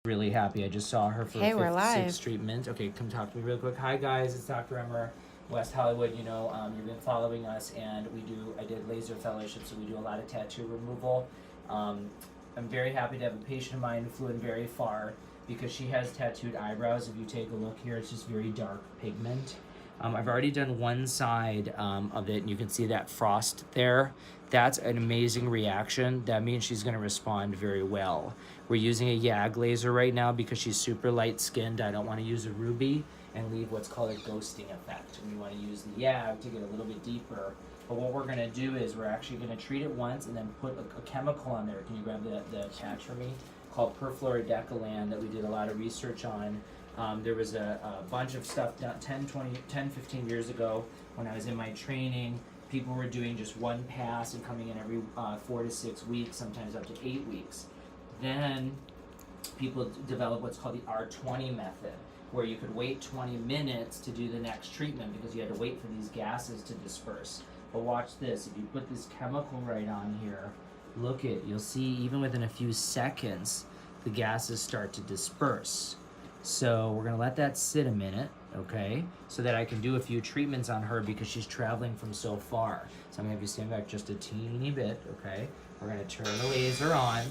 Really happy. I just saw her for Hey, we're live. 6 treatments. Okay, come talk to me real quick. Hi guys, it's Dr. Emer, West Hollywood. You know, you've been following us, and I did laser fellowship, so we do a lot of tattoo removal. I'm very happy to have a patient of mine who flew in very far because she has tattooed eyebrows. If you take a look here, it's just very dark pigment. I've already done one side of it, and you can see that frost there. That's an amazing reaction. That means she's going to respond very well. We're using a YAG laser right now because she's super light-skinned. I don't want to use a ruby and leave what's called a ghosting effect. We want to use the YAG to get a little bit deeper. But what we're going to do is we're actually going to treat it once and then put a chemical on there. Can you grab the patch for me? Called perfluorodecalan that we did a lot of research on. There was a bunch of stuff done 10, 15 years ago when I was in my training. People were doing just one pass and coming in every 4 to 6 weeks, sometimes up to 8 weeks. Then people developed what's called the R20 method, where you could wait 20 minutes to do the next treatment because you had to wait for these gases to disperse. But watch this, if you put this chemical right on here, look it, you'll see even within a few seconds, the gases start to disperse. So we're gonna let that sit a minute, okay? So that I can do a few treatments on her because she's traveling from so far. So I'm gonna have you stand back just a teeny bit, okay? We're gonna turn the laser on,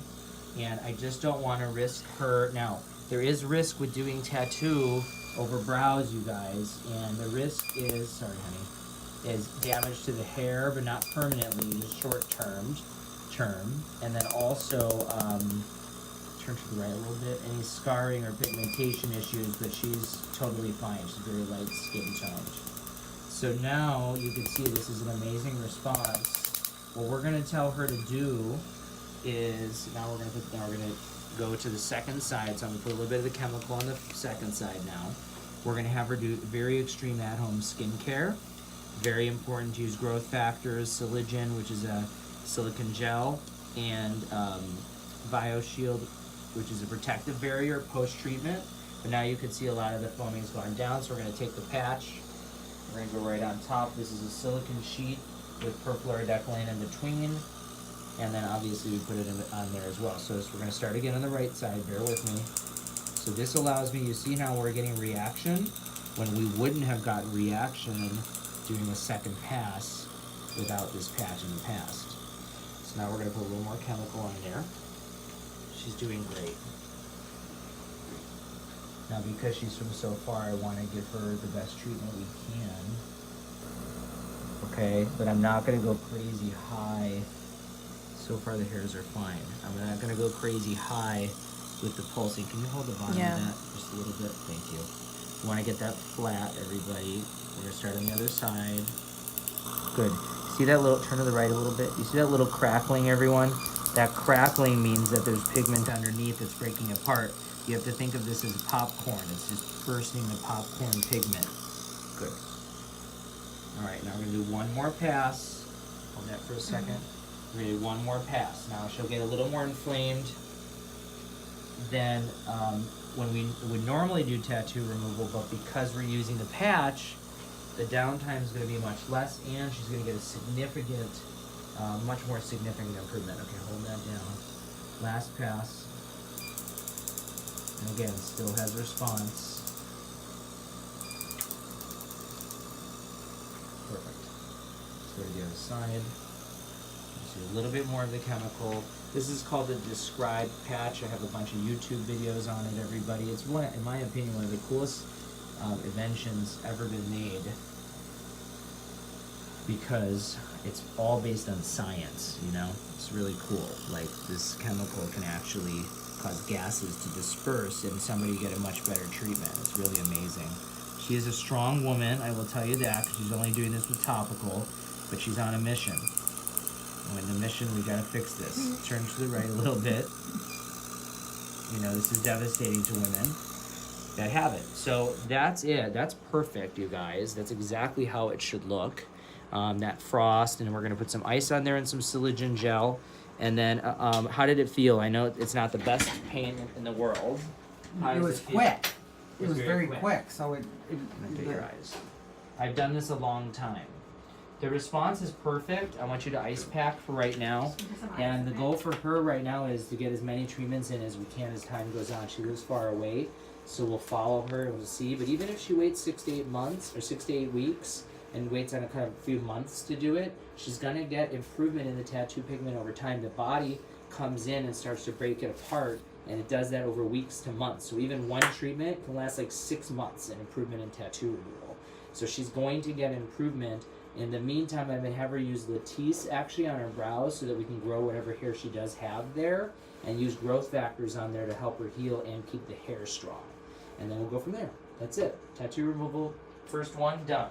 and I just don't wanna risk her. Now, there is risk with doing tattoo over brows, you guys, and the risk is, sorry honey, is damage to the hair, but not permanently, just short-term. And then also, turn to the right a little bit, any scarring or pigmentation issues, but she's totally fine. She's very light skin toned. So now you can see this is an amazing response. What we're gonna tell her to do is, now we're gonna go to the second side. So I'm gonna put a little bit of the chemical on the second side now. We're gonna have her do very extreme at-home skincare. Very important to use growth factors, Silicon, which is a silicone gel, and BioShield, which is a protective barrier post-treatment. But now you can see a lot of the foaming's gone down, so we're gonna take the patch, we're gonna go right on top. This is a silicone sheet with perfluorodecalan in between, and then obviously we put it on there as well. So we're gonna start again on the right side, bear with me. So this allows me, you see now we're getting reaction when we wouldn't have gotten reaction doing a second pass without this patch in the past. So now we're gonna put a little more chemical on there. She's doing great. Now because she's from so far, I want to give her the best treatment we can. Okay, but I'm not going to go crazy high. So far the hairs are fine. I'm not going to go crazy high with the pulsing. Can you hold the bottom of that just a little bit? Thank you. You want to get that flat, everybody. We're going to start on the other side. Good. See that little, turn to the right a little bit? You see that little crackling, everyone? That crackling means that there's pigment underneath that's breaking apart. You have to think of this as popcorn. It's just bursting the popcorn pigment. Good. All right, now we're gonna do one more pass. Hold that for a second. We're gonna do one more pass. Now she'll get a little more inflamed than when we would normally do tattoo removal, but because we're using the patch, the downtime is gonna be much less, and she's gonna get a significant, much more significant improvement. Okay, hold that down. Last pass. And again, still has response. Perfect. Let's go to the other side. See a little bit more of the chemical. This is called the DeScribe Patch. I have a bunch of YouTube videos on it, everybody. It's one, in my opinion, one of the coolest inventions ever been made, because it's all based on science, you know? It's really cool. Like, this chemical can actually cause gases to disperse and somebody get a much better treatment. It's really amazing. She is a strong woman, I will tell you that, because she's only doing this with topical, but she's on a mission. And in the mission, we gotta fix this. Turn to the right a little bit. You know, this is devastating to women that have it. So that's it. That's perfect, you guys. That's exactly how it should look. That frost, and we're gonna put some ice on there and some silicone gel. And then, how did it feel? I know it's not the best pain in the world. It was quick. It was very quick. So Look at your eyes. I've done this a long time. The response is perfect. I want you to ice pack for right now. And the goal for her right now is to get as many treatments in as we can as time goes on. She lives far away, so we'll follow her and we'll see. But even if she waits 6 to 8 months or 6 to 8 weeks and waits on a kind of few months to do it, she's gonna get improvement in the tattoo pigment over time. The body comes in and starts to break it apart, and it does that over weeks to months. So even one treatment can last like 6 months in improvement in tattoo removal. So she's going to get improvement. In the meantime, I'm going to have her use Latisse actually on her brows so that we can grow whatever hair she does have there, and use growth factors on there to help her heal and keep the hair strong. And then we'll go from there. That's it. Tattoo removal, first one, done.